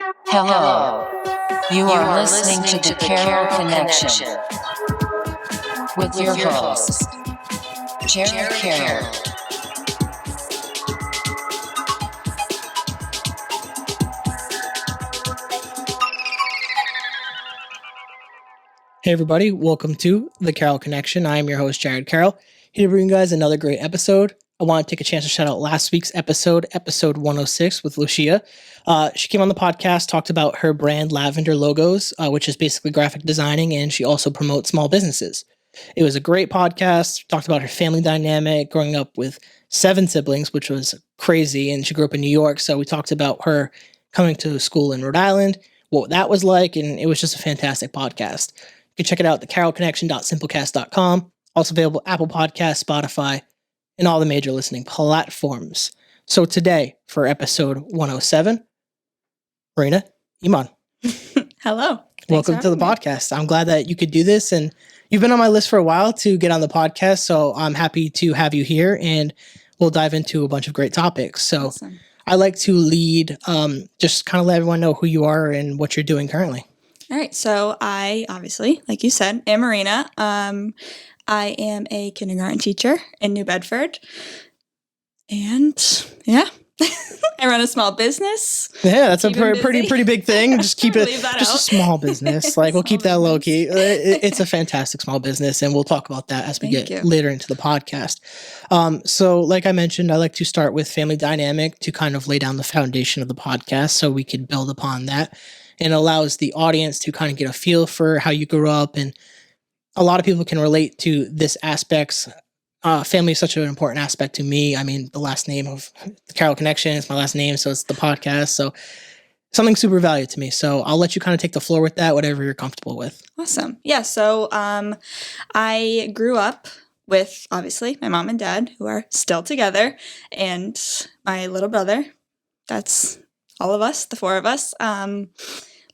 Hello. You are listening to the Carroll Connection with your host, Jared Carroll. Hey everybody, welcome to the Carroll Connection. I am your host, Jared Carroll, here to bring you guys another great episode. I want to take a chance to shout out last week's episode 106 with Lucia. She came on the podcast, talked about her brand Lavender Logos, which is basically graphic designing, and she also promotes small businesses. It was a great podcast, talked about her family dynamic, growing up with 7 siblings, which was crazy, and she grew up in New York, so we talked about her coming to school in Rhode Island, what that was like, and it was just a fantastic podcast. You can check it out at thecarrollconnection.simplecast.com. Also available Apple Podcasts, Spotify, and all the major listening platforms. So today, for episode 107, Marinna Emond. Hello. Welcome to the podcast. I'm glad that you could do this, and you've been on my list for a while to get on the podcast, so I'm happy to have you here, and we'll dive into a bunch of great topics. So Awesome. I like to lead, just kind of let everyone know who you are and what you're doing currently. All right. So I obviously, like you said, am Marinna. I am a kindergarten teacher in New Bedford. And yeah, I run a small business. Yeah, that's a pretty big thing. Just keep it Leave that just out. a small business. Like we'll keep that low key. It's a fantastic small business, and we'll talk about that as we Thank get you. later into the podcast. So like I mentioned, I like to start with family dynamic to kind of lay down the foundation of the podcast so we can build upon that. And it allows the audience to kind of get a feel for how you grew up. And a lot of people can relate to this aspects. Family is such an important aspect to me. I mean, the last name of the Carroll Connection is my last name, so it's the podcast. So something super valued to me. So I'll let you kind of take the floor with that, whatever you're comfortable with. Awesome. Yeah. So I grew up with obviously my mom and dad, who are still together, and my little brother. That's all of us, the 4 of us.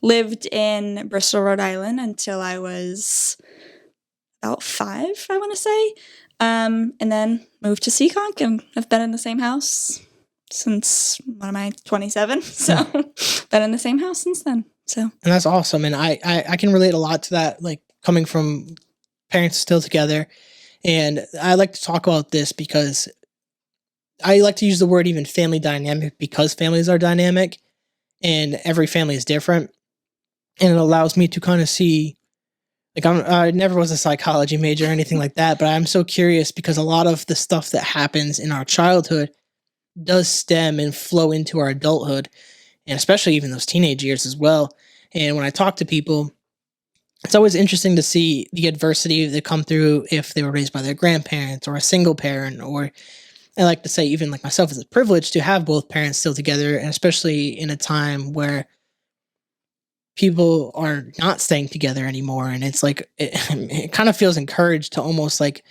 Lived in Bristol, Rhode Island until I was about 5, I want to say. And then moved to Seekonk, and I've been in the same house since, what am I, 27? So been in the same house since then. So And that's awesome. And I can relate a lot to that, like coming from parents still together. And I like to talk about this because I like to use the word even family dynamic because families are dynamic and every family is different. And it allows me to kind of see, like I never was a psychology major or anything like that, but I'm so curious because a lot of the stuff that happens in our childhood does stem and flow into our adulthood, and especially even those teenage years as well. And when I talk to people, it's always interesting to see the adversity that come through if they were raised by their grandparents or a single parent, or I like to say even like myself, it's a privilege to have both parents still together, and especially in a time where people are not staying together anymore. And it's like, it kind of feels encouraged to almost like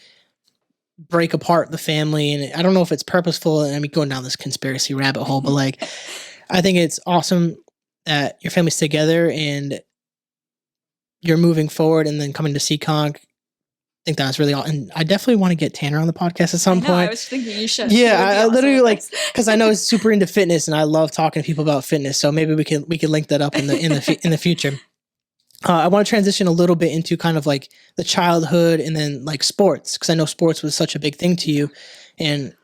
break apart the family. And I don't know if it's purposeful, and I'm going down this conspiracy rabbit hole, but like, I think it's awesome that your family's together and you're moving forward and then coming to Seekonk. I think that's really awesome. And I definitely want to get Tanner on the podcast at some point. I was thinking you should. Yeah, It would be I awesome literally with like us. because I know he's super into fitness, and I love talking to people about fitness. So maybe we can link that up in the future. I want to transition a little bit into kind of like the childhood and then like sports, because I know sports was such a big thing to you and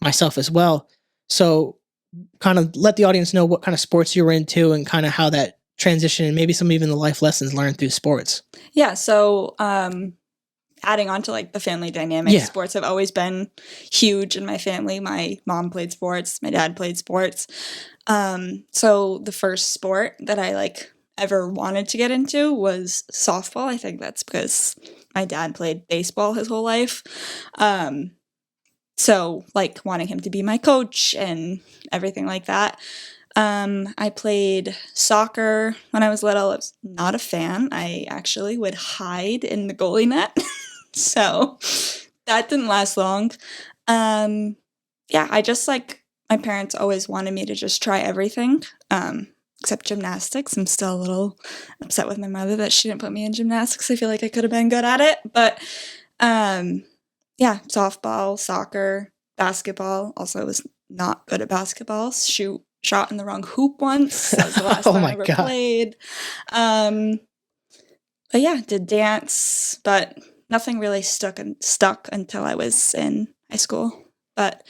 myself as well. So kind of let the audience know what kind of sports you were into and kind of how that transition and maybe some even the life lessons learned through sports. Yeah, so adding on to like the family dynamic, Yeah. sports have always been huge in my family. My mom played sports, my dad played sports. So the first sport that I like ever wanted to get into was softball. I think that's because my dad played baseball his whole life. So like wanting him to be my coach and everything like that. I played soccer when I was little. I was not a fan. I actually would hide in the goalie net. So that didn't last long. Yeah, I just like, my parents always wanted me to just try everything, except gymnastics. I'm still a little upset with my mother that she didn't put me in gymnastics. I feel like I could have been good at it. But yeah, softball, soccer, basketball. Also, I was not good at basketball. Shoot shot in the wrong hoop once. That was the last time I ever played. But yeah, did dance, but nothing really stuck until I was in high school. But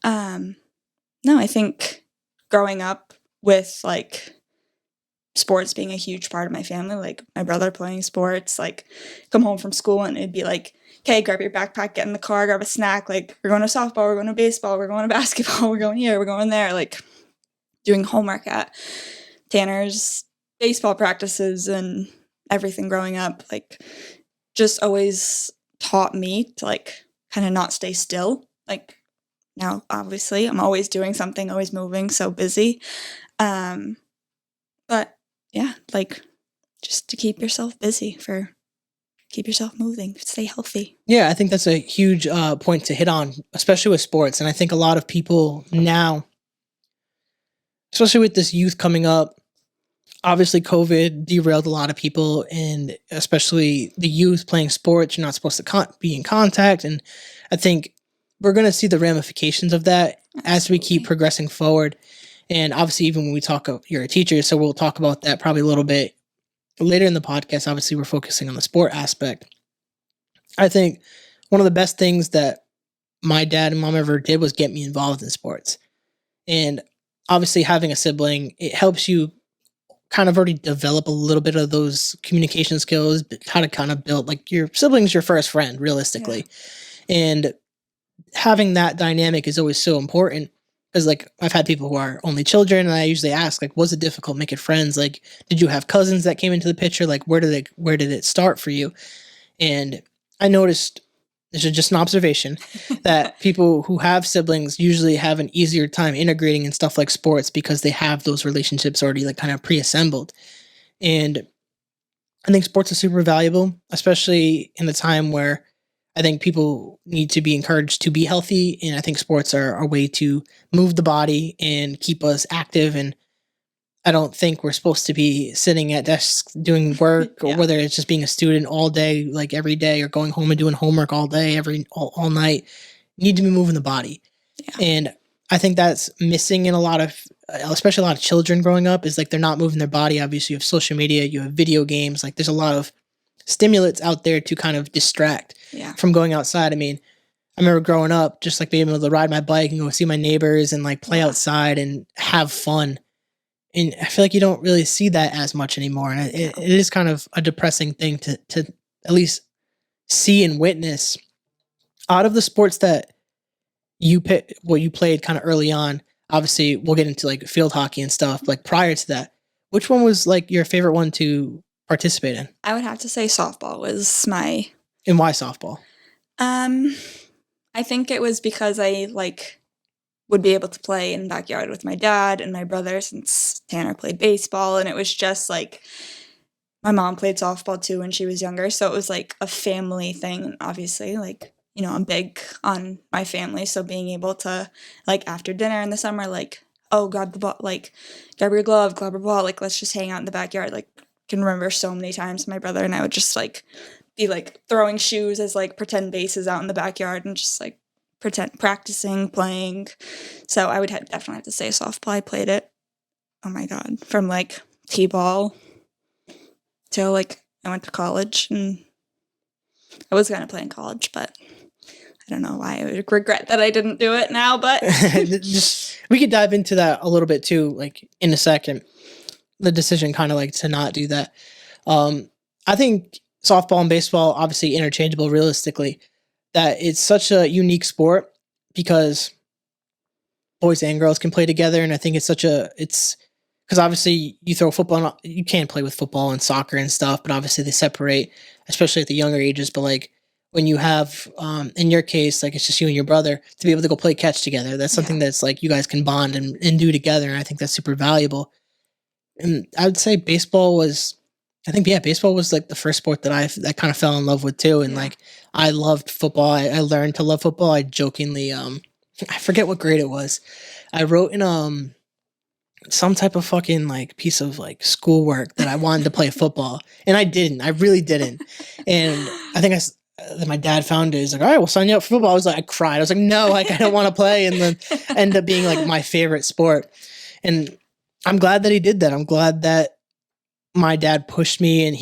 no, I think growing up with like sports being a huge part of my family, like my brother playing sports, like come home from school and it'd be like, okay, grab your backpack, get in the car, grab a snack, like we're going to softball, we're going to baseball, we're going to basketball, we're going here, we're going there, like doing homework at Tanner's baseball practices and everything growing up, like just always taught me to like kind of not stay still. Like now, obviously, I'm always doing something, always moving, so busy. But yeah, like just to keep yourself busy, keep yourself moving, stay healthy. Yeah, I think that's a huge point to hit on, especially with sports. And I think a lot of people now, especially with this youth coming up, obviously COVID derailed a lot of people, and especially the youth playing sports. You're not supposed to be in contact. And I think we're going to see the ramifications of that as we keep progressing forward. And obviously, even when we talk, you're a teacher, so we'll talk about that probably a little bit later in the podcast. Obviously, we're focusing on the sport aspect. I think one of the best things that my dad and mom ever did was get me involved in sports. And obviously, having a sibling, it helps you kind of already develop a little bit of those communication skills, how to kind of build, like, your sibling's your first friend, realistically. Yeah. And having that dynamic is always so important. Because, like, I've had people who are only children, and I usually ask, like, was it difficult making friends? Like, did you have cousins that came into the picture? Like, where did it start for you? And I noticed, this is just an observation, that people who have siblings usually have an easier time integrating in stuff like sports because they have those relationships already, like, kind of pre-assembled. And I think sports is super valuable, especially in a time where I think people need to be encouraged to be healthy, and I think sports are a way to move the body and keep us active. And I don't think we're supposed to be sitting at desks doing work, or whether it's just being a student all day, like every day, or going home and doing homework all day, all night. You need to be moving the body. Yeah. And I think that's missing in especially a lot of children growing up, is like they're not moving their body. Obviously, you have social media, you have video games, like there's a lot of stimulants out there to kind of distract from going outside. I mean, I remember growing up, just like being able to ride my bike and go see my neighbors and like play outside and have fun. And I feel like you don't really see that as much anymore. And it is kind of a depressing thing to at least see and witness. Out of the sports that you played kind of early on, obviously we'll get into like field hockey and stuff, like prior to that, which one was like your favorite one to participate in? I would have to say softball was my... And why softball? I think it was because I would be able to play in the backyard with my dad and my brother, since Tanner played baseball, and it was just like my mom played softball too when she was younger, so it was like a family thing. Obviously, like, you know, I'm big on my family, so being able to, like, after dinner in the summer, like, oh, grab the ball, like, grab your glove, grab your ball, like, let's just hang out in the backyard. Like, can remember so many times my brother and I would just like be like throwing shoes as like pretend bases out in the backyard and just like pretend practicing, playing. So I would definitely have to say softball. I played it, oh my god, from like t-ball till like I went to college, and I was going to play in college, but I don't know why. I would regret that I didn't do it now, but we could dive into that a little bit too, like in a second. The decision kind of like to not do that. I think softball and baseball, obviously interchangeable realistically, that it's such a unique sport because boys and girls can play together. And I think it's because obviously you throw football, you can't play with football and soccer and stuff, but obviously they separate, especially at the younger ages. But like when you have, in your case, like it's just you and your brother, to be able to go play catch together, that's something that's like you guys can bond and do together. And I think that's super valuable. And I would say baseball was like the first sport that I kind of fell in love with too. And like, I loved football. I learned to love football. I jokingly, I forget what grade it was. I wrote in, some type of fucking like piece of like schoolwork that I wanted to play football. And I really didn't. And I think my dad found it. He's like, all right, we'll sign you up for football. I cried. I was like, no, like I don't want to play. And then ended up being like my favorite sport. And I'm glad that he did that. I'm glad that my dad pushed me, and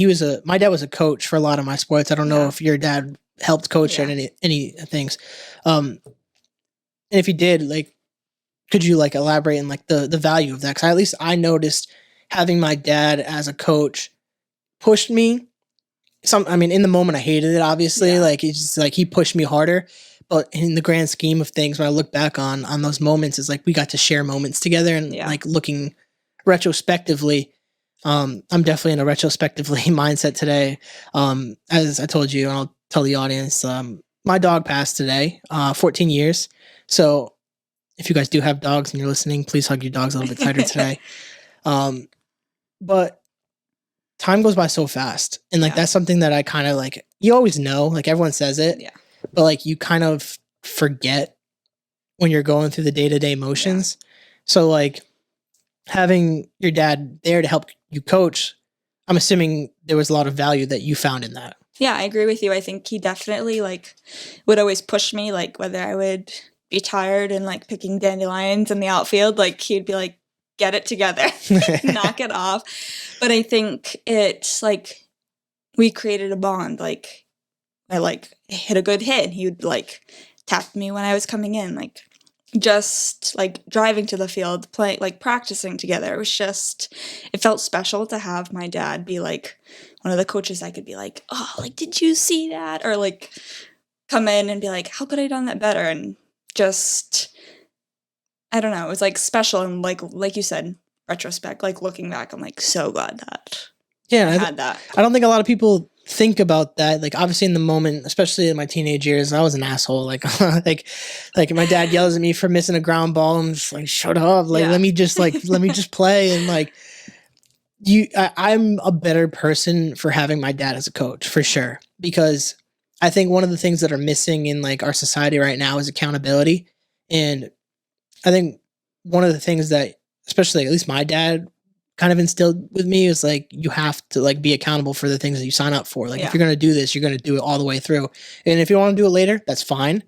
my dad was a coach for a lot of my sports. I don't know if your dad helped coach at any things. And if he did, like, could you like elaborate on like the value of that? Because at least I noticed having my dad as a coach pushed me. I mean, in the moment I hated it, obviously. Like, it's just like he pushed me harder. But in the grand scheme of things, when I look back on those moments, it's like we got to share moments together, and like looking retrospectively, I'm definitely in a retrospectively mindset today. As I told you, and I'll tell the audience, my dog passed today, 14 years. So if you guys do have dogs and you're listening, please hug your dogs a little bit tighter today. But time goes by so fast. And like, that's something that I kind of like, you always know, like everyone says it, but like you kind of forget when you're going through the day-to-day motions. So like having your dad there to help you coach, I'm assuming there was a lot of value that you found in that. Yeah, I agree with you. I think he definitely like would always push me, like whether I would be tired and like picking dandelions in the outfield, like he'd be like, get it together, knock it off. But I think it's like we created a bond. Like I like hit a good hit, and he would like tap me when I was coming in, like just like driving to the field, like practicing together. It felt special to have my dad be like one of the coaches I could be like, oh, like, did you see that? Or like come in and be like, how could I have done that better? And just, I don't know, it was like special. And like you said, retrospect, like looking back, I'm like so glad that I had that. I don't think a lot of people think about that. Like obviously in the moment, especially in my teenage years, I was an asshole. Like like my dad yells at me for missing a ground ball. I'm just like, shut up. Like let me just play. And like I'm a better person for having my dad as a coach, for sure. Because I think one of the things that are missing in like our society right now is accountability. And I think one of the things that, especially at least my dad kind of instilled with me, is like, you have to like be accountable for the things that you sign up for. Like if you're going to do this, you're going to do it all the way through. And if you want to do it later, that's fine.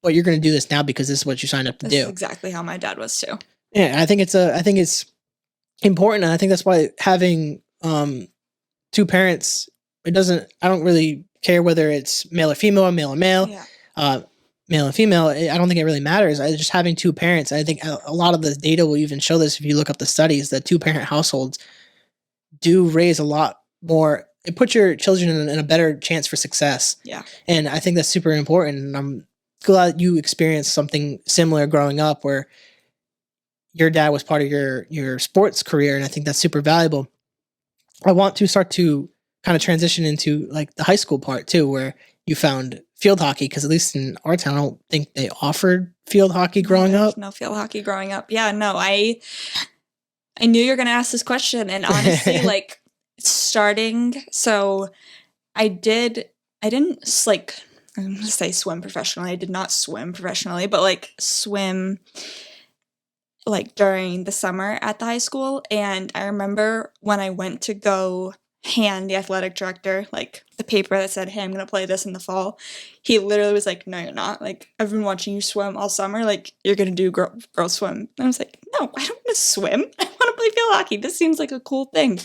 But you're going to do this now because this is what you signed up to do. That's exactly how my dad was too. Yeah, I think it's important. And I think that's why having two parents, I don't really care whether it's male or female, male or male, male and female. I don't think it really matters. Just having two parents, I think a lot of the data will even show this if you look up the studies, that two-parent households do raise a lot more. It puts your children in a better chance for success. Yeah. And I think that's super important. And I'm glad you experienced something similar growing up where your dad was part of your sports career. And I think that's super valuable. I want to start to kind of transition into like the high school part too, where you found field hockey, because at least in our town, I don't think they offered field hockey growing up. No field hockey growing up. Yeah, no, I knew you were going to ask this question, and honestly, like starting, so I didn't like, I'm going to say swim professionally. I did not swim professionally, but like swim like during the summer at the high school. And I remember when I went to go hand the athletic director like the paper that said, hey, I'm gonna play this in the fall, he literally was like, no, you're not. Like, I've been watching you swim all summer. Like, you're gonna do girl swim. And I was like, no, I don't want to swim. I want to play field hockey. This seems like a cool thing.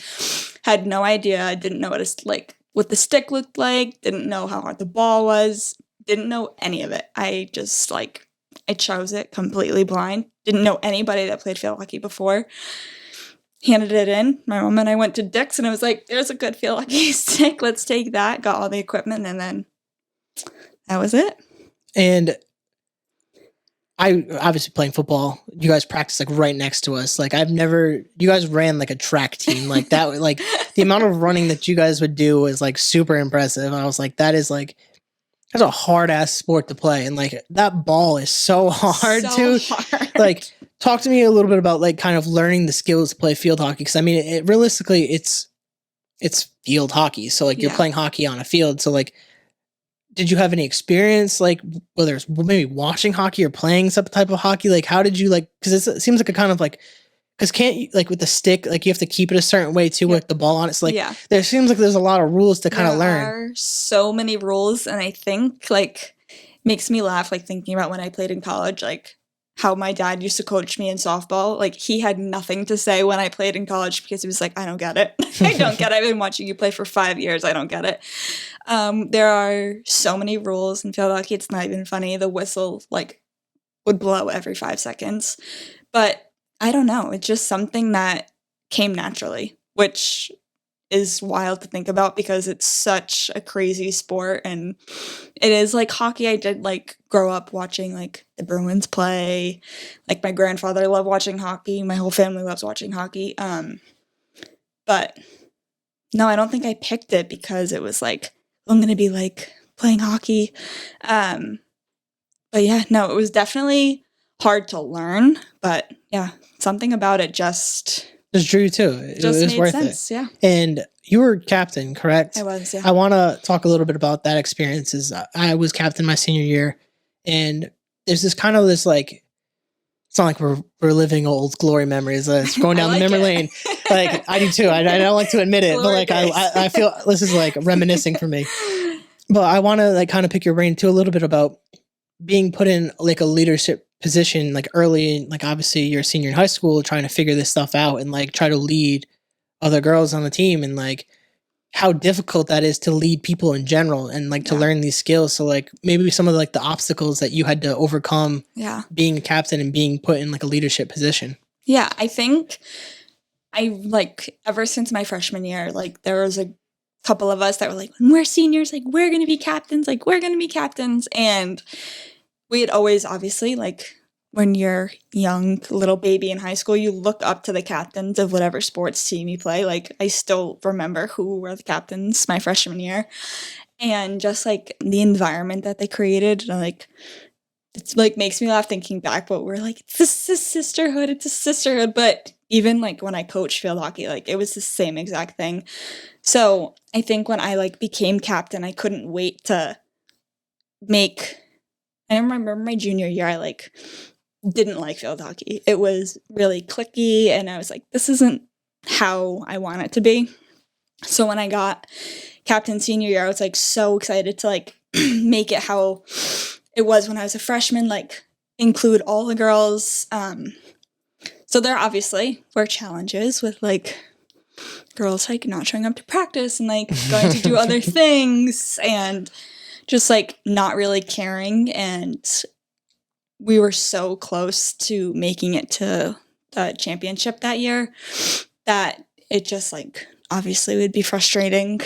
Had no idea. I didn't know what the stick looked like. Didn't know how hard the ball was. Didn't know any of it. I just like, I chose it completely blind. Didn't know anybody that played field hockey before. Handed it in. My mom and I went to Dick's, and I was like, there's a good field hockey stick. Let's take that. Got all the equipment, and then that was it. And I obviously playing football, you guys practice like right next to us. Like you guys ran like a track team like that. Like the amount of running that you guys would do was like super impressive. And I was like, that's a hard ass sport to play. And like that ball is so hard hard. Like, talk to me a little bit about like kind of learning the skills to play field hockey. Cause I mean, realistically it's field hockey. So like you're playing hockey on a field. So like, did you have any experience, like whether it's maybe watching hockey or playing some type of hockey? Like, how did you like, cause it seems like a kind of like, cause can't you like with the stick, like you have to keep it a certain way too, with the ball on it. So like, there seems like there's a lot of rules to kind of learn. There are so many rules. And I think like makes me laugh, like thinking about when I played in college, like how my dad used to coach me in softball. Like, he had nothing to say when I played in college because he was like, I don't get it. I don't get it. I've been watching you play for 5 years. I don't get it. There are so many rules in field hockey. It's not even funny. The whistle, like, would blow every 5 seconds. But I don't know. It's just something that came naturally, which is wild to think about because it's such a crazy sport, and it is like hockey. I did like grow up watching like the Bruins play. Like, my grandfather loved watching hockey. My whole family loves watching hockey. But no, I don't think I picked it because it was like, I'm going to be like playing hockey. But yeah, no, it was definitely hard to learn, but yeah, something about it just drew you too. It was made worth sense, it. yeah. And you were captain, correct? I was, yeah. I want to talk a little bit about that experience. I was captain my senior year, and there's this kind of this like, it's not like we're living old glory memories. It's going down the memory lane. Like, I do too. I don't like to admit it, but like I feel this is like reminiscing for me. But I want to like kind of pick your brain too a little bit about being put in like a leadership position like early, like obviously you're a senior in high school trying to figure this stuff out and like try to lead other girls on the team, and like how difficult that is to lead people in general and like to learn these skills. So like maybe some of like the obstacles that you had to overcome being a captain and being put in like a leadership position. Yeah, I think I like ever since my freshman year, like there was a couple of us that were like, when we're seniors, like we're going to be captains, and we had always, obviously, like when you're young, little baby in high school, you look up to the captains of whatever sports team you play. Like, I still remember who were the captains my freshman year, and just like the environment that they created, like it's like makes me laugh thinking back, but we're like, it's a sisterhood. But even like when I coached field hockey, like it was the same exact thing. So I think when I like became captain, I couldn't wait to I remember my junior year, I like didn't like field hockey. It was really cliquey, and I was like, this isn't how I want it to be. So when I got captain senior year, I was like so excited to like make it how it was when I was a freshman, like include all the girls. So there obviously were challenges with like girls like not showing up to practice and like going to do other things and just like not really caring. And we were so close to making it to the championship that year that it just like obviously would be frustrating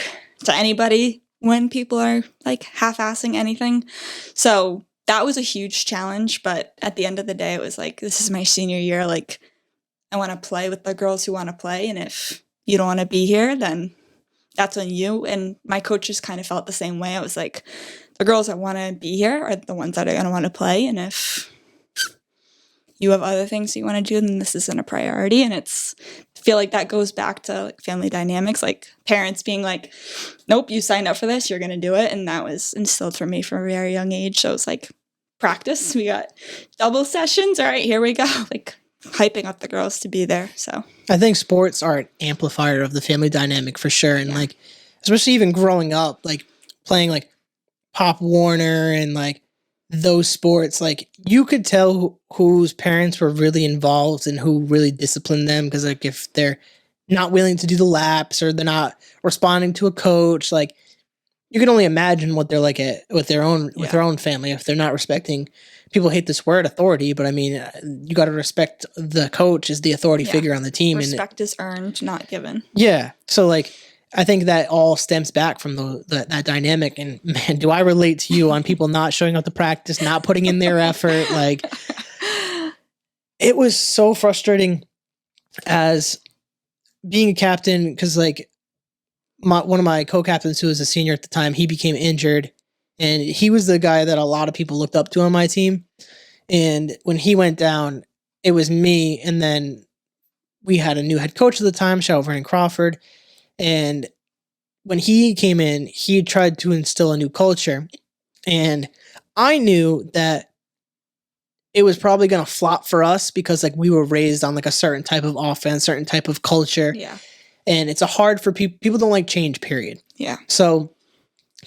to anybody when people are like half-assing anything. So that was a huge challenge, but at the end of the day, it was like, this is my senior year. Like, I want to play with the girls who want to play. And if you don't want to be here, then that's on you. And my coaches kind of felt the same way. I was like, the girls that want to be here are the ones that are going to want to play. And if you have other things you want to do, then this isn't a priority. And I feel like that goes back to like family dynamics, like parents being like, nope, you signed up for this, you're going to do it. And that was instilled for me from a very young age. So it's like practice. We got double sessions. All right, here we go. Like hyping up the girls to be there. So I think sports are an amplifier of the family dynamic for sure. And like, especially even growing up, like playing like Pop Warner and like those sports, like you could tell whose parents were really involved and who really disciplined them. Cause like if they're not willing to do the laps or they're not responding to a coach, like you can only imagine what they're like with their own family if they're not respecting. People hate this word authority, but I mean, you got to respect the coach as the authority figure on the team. Respect is earned, not given. Yeah. So like, I think that all stems back from that dynamic. And man, do I relate to you on people not showing up to practice, not putting in their effort. Like, it was so frustrating as being a captain because like one of my co-captains who was a senior at the time, he became injured. And he was the guy that a lot of people looked up to on my team. And when he went down, it was me. And then we had a new head coach at the time, shout out Vernon Crawford. And when he came in, he tried to instill a new culture. And I knew that it was probably going to flop for us because like we were raised on like a certain type of offense, certain type of culture. Yeah. And it's a hard for people don't like change, period. Yeah. So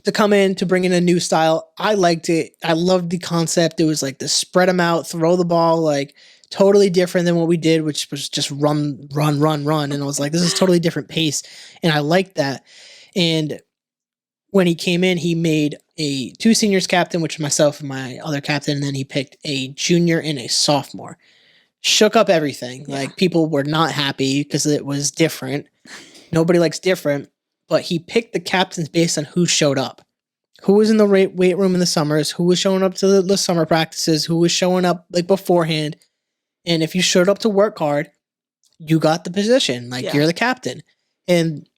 to come in to bring in a new style. I liked it. I loved the concept. It was like to spread them out, throw the ball, like totally different than what we did, which was just run. And I was like, this is totally different pace. And I liked that. And when he came in, he made a 2 seniors captain, which was myself and my other captain. And then he picked a junior and a sophomore. Shook up everything. Yeah. Like people were not happy because it was different. Nobody likes different. But he picked the captains based on who showed up. Who was in the weight room in the summers, who was showing up to the summer practices, who was showing up like beforehand. And if you showed up to work hard, you got the position. Like you're the captain. And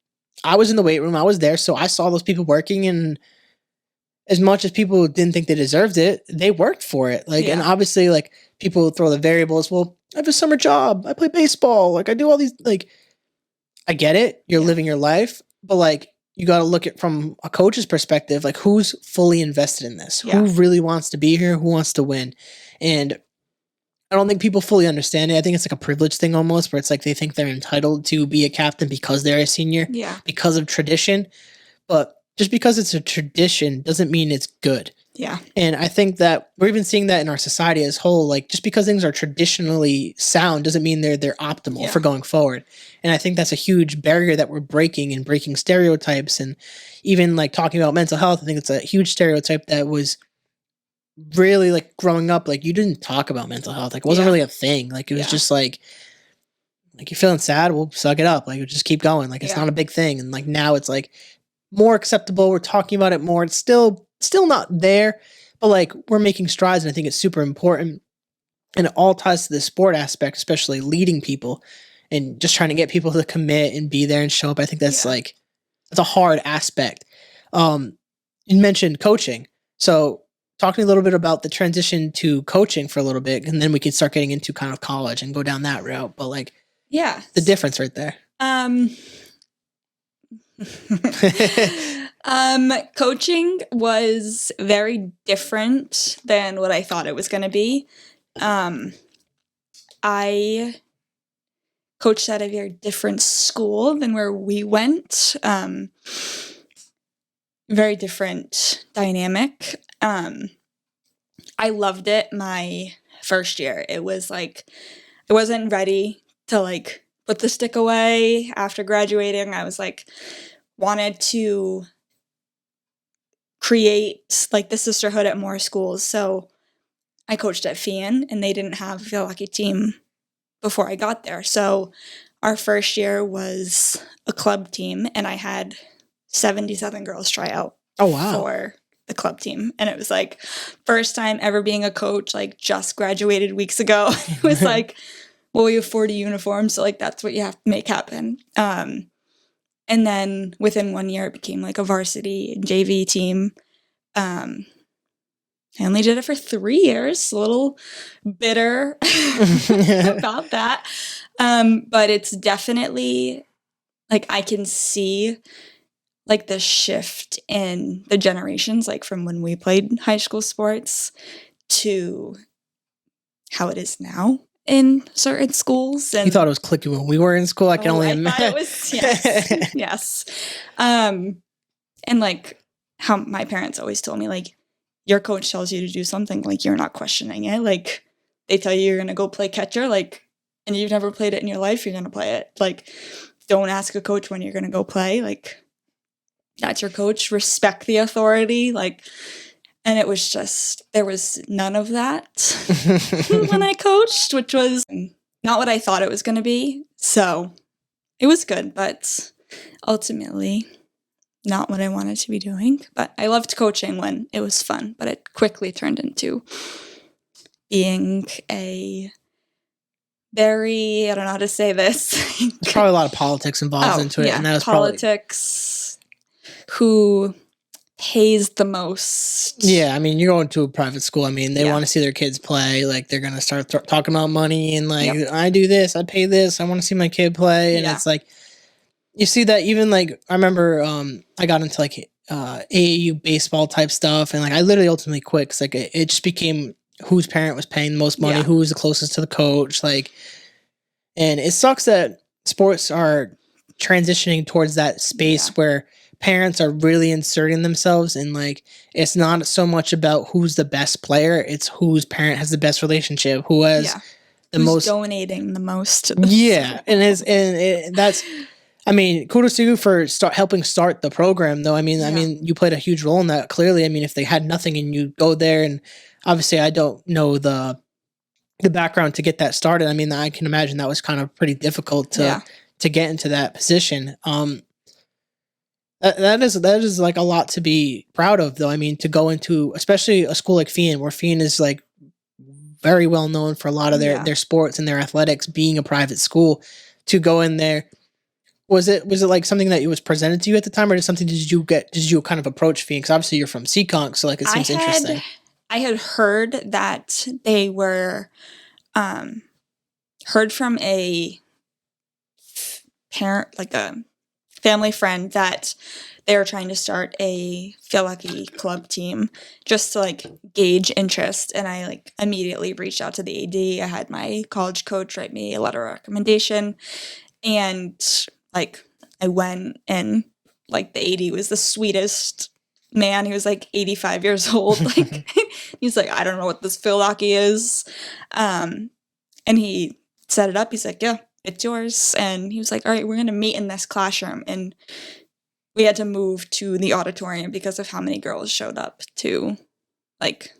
I was in the weight room. I was there. So I saw those people working. And as much as people didn't think they deserved it, they worked for it. Like, and obviously like people throw the variables. Well, I have a summer job. I play baseball. Like I do all these, like, I get it. You're living your life. But like you got to look at from a coach's perspective, like who's fully invested in this, who really wants to be here, who wants to win. And I don't think people fully understand it. I think it's like a privilege thing almost, where it's like they think they're entitled to be a captain because they're a senior, because of tradition. But just because it's a tradition doesn't mean it's good. Yeah. And I think that we're even seeing that in our society as a whole. Like just because things are traditionally sound doesn't mean they're optimal for going forward. And I think that's a huge barrier that we're breaking, and breaking stereotypes. And even like talking about mental health, I think it's a huge stereotype that was really like growing up, like you didn't talk about mental health. Like it wasn't really a thing. Like it was just like you're feeling sad, well, suck it up. Like just keep going. Like it's not a big thing. And like now it's like more acceptable. We're talking about it more. It's still not there, but like we're making strides, and I think it's super important. And it all ties to the sport aspect, especially leading people and just trying to get people to commit and be there and show up. I think that's like, it's a hard aspect. You mentioned coaching. So talk to me a little bit about the transition to coaching for a little bit, and then we can start getting into kind of college and go down that route. But like, the difference right there. Coaching was very different than what I thought it was going to be. I coached at a very different school than where we went. Very different dynamic. I loved it my first year. It was like, I wasn't ready to like put the stick away after graduating. I was like, wanted to create like the sisterhood at more schools. So I coached at Fian, and they didn't have a field hockey team before I got there. So our first year was a club team, and I had 77 girls try out for the club team. And it was like first time ever being a coach, like just graduated weeks ago. It was like, well, we have 40 uniforms, so like that's what you have to make happen. And then within 1 year, it became like a varsity JV team. I only did it for 3 years, a little bitter about that. But it's definitely like I can see like the shift in the generations, like from when we played high school sports to how it is now in certain schools. And you thought it was clicking when we were in school. I can only imagine. It was, yes. And like how my parents always told me, like, your coach tells you to do something, like you're not questioning it. Like they tell you you're gonna go play catcher, like, and you've never played it in your life, you're gonna play it. Like, don't ask a coach when you're gonna go play. Like, that's your coach. Respect the authority. Like, and it was just, there was none of that when I coached, which was not what I thought it was going to be. So it was good, but ultimately not what I wanted to be doing. But I loved coaching when it was fun, but it quickly turned into being a very, I don't know how to say this. There's probably a lot of politics involved into it. Yeah, and that was politics, who pays the most. Yeah, I mean, you're going to a private school. I mean, they want to see their kids play. Like, they're going to start talking about money and, like, I do this, I pay this, I want to see my kid play. And it's like, you see that even, like, I remember I got into, like, AAU baseball type stuff. And, like, I literally ultimately quit because, like, it just became whose parent was paying the most money, who was the closest to the coach. Like, and it sucks that sports are transitioning towards that space where parents are really inserting themselves in, like, it's not so much about who's the best player, it's whose parent has the best relationship, who has Yeah. the Who's most donating the most to this? yeah, that's I mean, kudos to you for helping start the program, though. I Yeah. mean, you played a huge role in that. Clearly, I mean, if they had nothing and you go there, and obviously, I don't know the background to get that started. I mean, I can imagine that was kind of pretty difficult Yeah. to get into that position. That is like a lot to be proud of, though. I mean, to go into especially a school like Fian, where Fian is like very well known for a lot of Yeah. their sports and their athletics, being a private school, to go in there. Was it like something that was presented to you at the time, or did you kind of approach Fian? Because obviously you're from Seekonk, so like it seems interesting. I had heard that they were heard from a parent, like a family friend, that they were trying to start a field hockey club team just to like gauge interest. And I like immediately reached out to the AD. I had my college coach write me a letter of recommendation, and like I went, and like the AD was the sweetest man. He was like 85 years old. Like he's like, I don't know what this field hockey is. And he set it up. He's like, yeah, it's yours. And he was like, all right, we're going to meet in this classroom. And we had to move to the auditorium because of how many girls showed up to like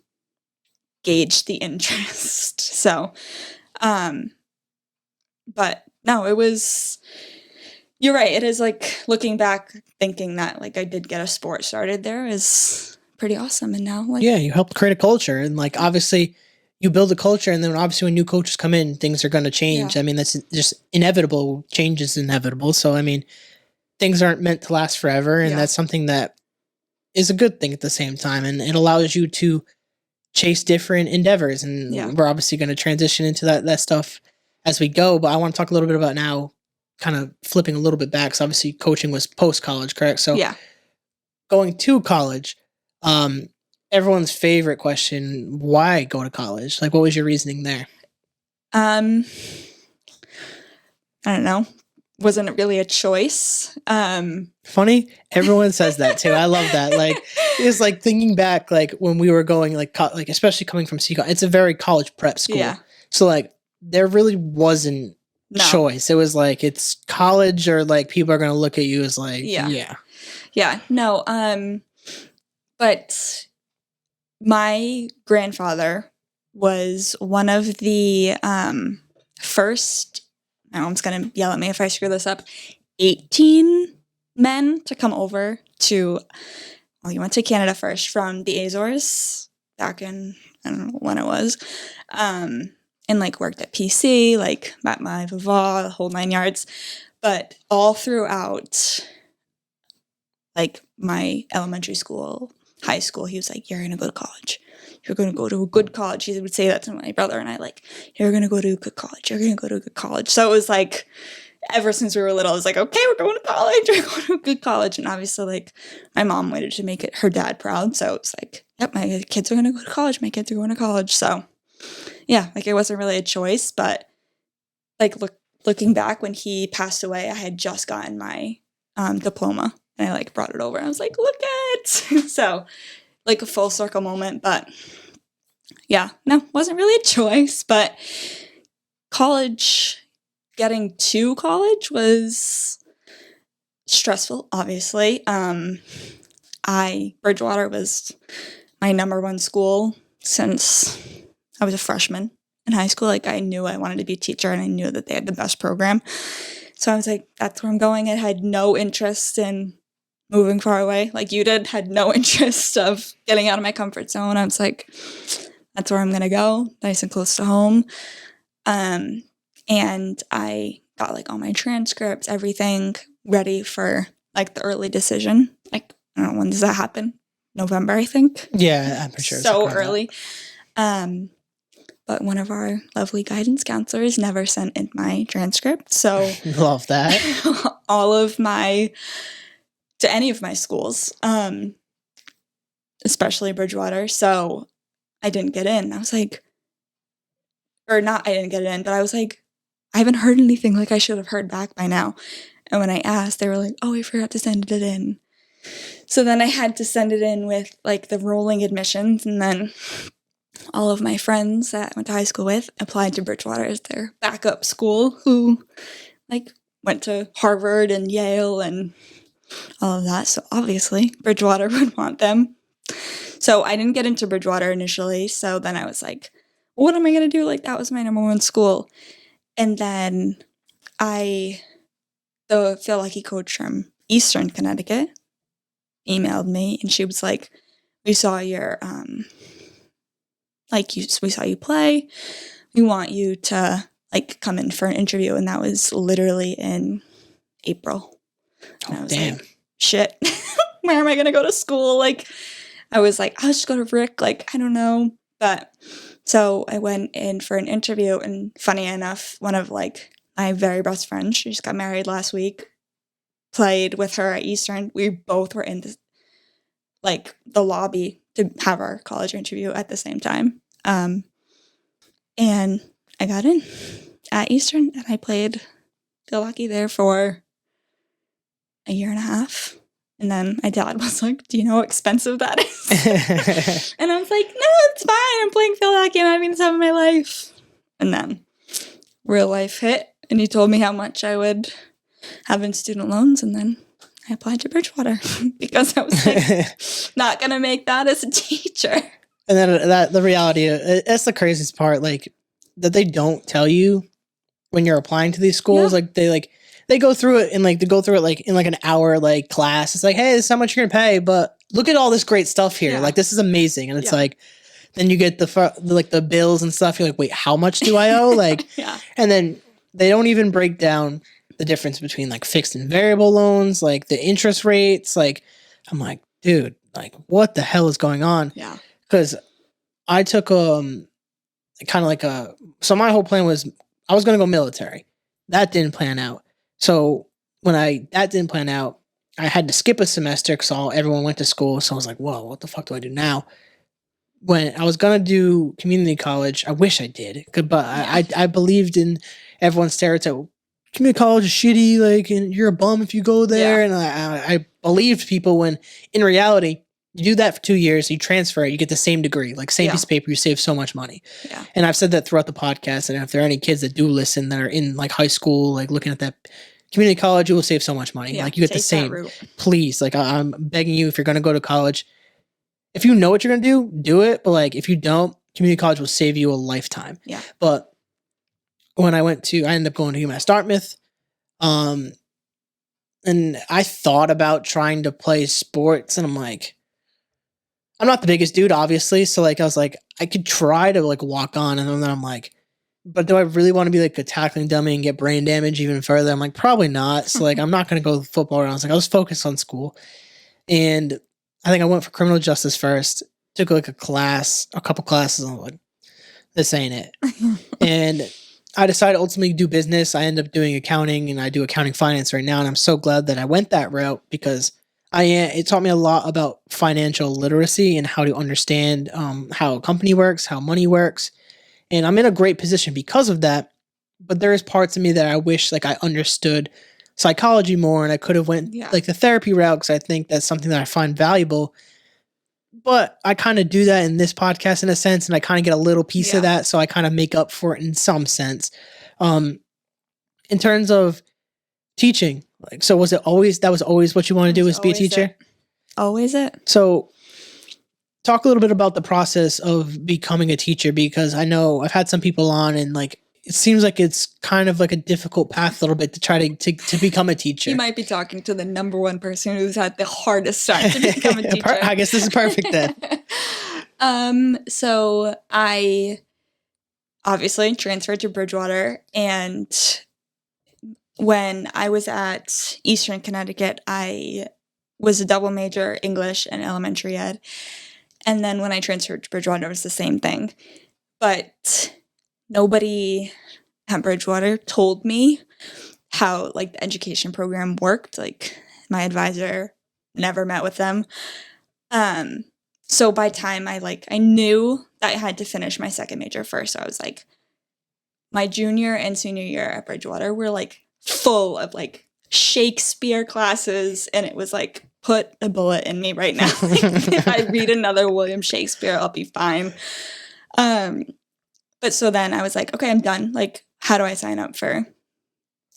gauge the interest. So, but no, it was, you're right. It is like looking back, thinking that like I did get a sport started there is pretty awesome. And now like, Yeah, you helped create a culture, and like obviously you build a culture, and then obviously when new coaches come in, things are going to change. Yeah. I mean, that's just inevitable. Change is inevitable. So I mean, things aren't meant to last forever, and Yeah. that's something that is a good thing at the same time, and it allows you to chase different endeavors. And Yeah. we're obviously going to transition into that stuff as we go. But I want to talk a little bit about now, kind of flipping a little bit back. So obviously coaching was post college, correct? So yeah. going to college, everyone's favorite question: why go to college? Like, what was your reasoning there? I don't know. Wasn't really a choice. Funny, everyone says that too. I love that. Like, it's like thinking back, like when we were going, like, like especially coming from Seacoast, it's a very college prep school. Yeah. So like, there really wasn't No. choice. It was like it's college, or like people are gonna look at you as like, Yeah. Yeah. No. But my grandfather was one of the first, mom's going to yell at me if I screw this up, 18 men to come over to, well, he went to Canada first from the Azores back in, I don't know when it was, and like worked at PC, like met my vava, the whole 9 yards. But all throughout like my elementary school, high school, he was like, you're going to go to college. You're going to go to a good college. He would say that to my brother and I, like, you're going to go to a good college. You're going to go to a good college. So it was like, ever since we were little, I was like, okay, we're going to college. We're going to a good college. And obviously, like, my mom wanted to make her dad proud. So it's like, yep, my kids are going to go to college. My kids are going to college. So yeah, like it wasn't really a choice. But like looking back, when he passed away, I had just gotten my diploma. And I like brought it over. And I was like, look at so like a full circle moment. But yeah, no, wasn't really a choice. But college, getting to college was stressful, obviously. Bridgewater was my number one school since I was a freshman in high school. Like I knew I wanted to be a teacher, and I knew that they had the best program. So I was like, that's where I'm going. I had no interest in moving far away like you did, had no interest of getting out of my comfort zone. I was like, that's where I'm going to go, nice and close to home. And I got like all my transcripts, everything ready for like the early decision. Like, I don't know, when does that happen? November, I think. Yeah, I'm for sure. So early. But one of our lovely guidance counselors never sent in my transcript. So love that. all of my, to any of my schools, especially Bridgewater. So I didn't get in. I was like, or not, I didn't get it in, but I was like, I haven't heard anything, like I should have heard back by now. And when I asked, they were like, oh, I forgot to send it in. So then I had to send it in with like the rolling admissions, and then all of my friends that I went to high school with applied to Bridgewater as their backup school, who like went to Harvard and Yale and all of that. So obviously Bridgewater would want them. So I didn't get into Bridgewater initially. So then I was like, what am I going to do? Like, that was my number one school. And then the Feel Lucky coach from Eastern Connecticut emailed me, and she was like, we saw your, we saw you play. We want you to like come in for an interview. And that was literally in April. And I was like, shit, where am I going to go to school? Like, I was like, I'll just go to Rick. Like, I don't know. But so I went in for an interview, and funny enough, one of like my very best friends, she just got married last week, played with her at Eastern. We both were in the lobby to have our college interview at the same time. And I got in at Eastern, and I played Feel Lucky there for a year and a half. And then my dad was like, do you know how expensive that is? And I was like, no, it's fine. I'm playing Feel Lucky. I'm having the time of my life. And then real life hit, and he told me how much I would have in student loans. And then I applied to Bridgewater because I was like, not going to make that as a teacher. And then the reality, that's the craziest part, like, that they don't tell you when you're applying to these schools. Yeah. Like, they go through it, and like, they go through it like in like an hour like class. It's like, hey, this is how much you're gonna pay, but look at all this great stuff here. Yeah. Like, this is amazing. And it's like, then you get the bills and stuff. You're like, wait, how much do I owe? Like, and then they don't even break down the difference between like fixed and variable loans, like the interest rates. Like, I'm like, dude, like, what the hell is going on? Yeah. Because I took kind of like so my whole plan was I was going to go military. That didn't plan out. So when that didn't plan out, I had to skip a semester because everyone went to school. So I was like, whoa, what the fuck do I do now? When I was going to do community college, I wish I did, but I believed in everyone's stereotype. Community college is shitty, like, and you're a bum if you go there. Yeah. And I believed people, when in reality, you do that for 2 years, you transfer it, you get the same degree, like same piece of paper, you save so much money. Yeah. And I've said that throughout the podcast. And if there are any kids that do listen that are in like high school, like looking at that community college, you will save so much money. Yeah, like, you get the same. Please, like, I'm begging you, if you're going to go to college, if you know what you're going to do it. But like, if you don't, community college will save you a lifetime. Yeah. But when I ended up going to UMass Dartmouth. And I thought about trying to play sports, and I'm like, I'm not the biggest dude, obviously. So like, I was like, I could try to like walk on, and then I'm like, but do I really want to be like a tackling dummy and get brain damage even further? I'm like, probably not. So like, I'm not going to go football around. I was like, I was focused on school. And I think I went for criminal justice first, took like a couple classes, and I'm like, this ain't it. And I decided ultimately to do business. I ended up doing accounting, and I do accounting finance right now. And I'm so glad that I went that route, because it taught me a lot about financial literacy and how to understand how a company works, how money works. And I'm in a great position because of that. But there is parts of me that I wish like I understood psychology more, and I could have went like the therapy route, because I think that's something that I find valuable. But I kind of do that in this podcast in a sense, and I kind of get a little piece of that, so I kind of make up for it in some sense. In terms of teaching, like, so was it always what you want to do, is be a teacher? Always it. So talk a little bit about the process of becoming a teacher, because I know I've had some people on, and like, it seems like it's kind of like a difficult path a little bit to try to become a teacher. You might be talking to the number one person who's had the hardest start to become a teacher. I guess this is perfect then. So I obviously transferred to Bridgewater, and when I was at Eastern Connecticut, I was a double major, English and elementary ed. And then when I transferred to Bridgewater, it was the same thing. But nobody at Bridgewater told me how like the education program worked. Like, my advisor never met with them. So by time I knew that I had to finish my second major first. So I was like, my junior and senior year at Bridgewater were like full of like Shakespeare classes, and it was like put a bullet in me right now. If I read another William Shakespeare, I'll be fine. But so then I was like, okay, I'm done. Like, how do I sign up for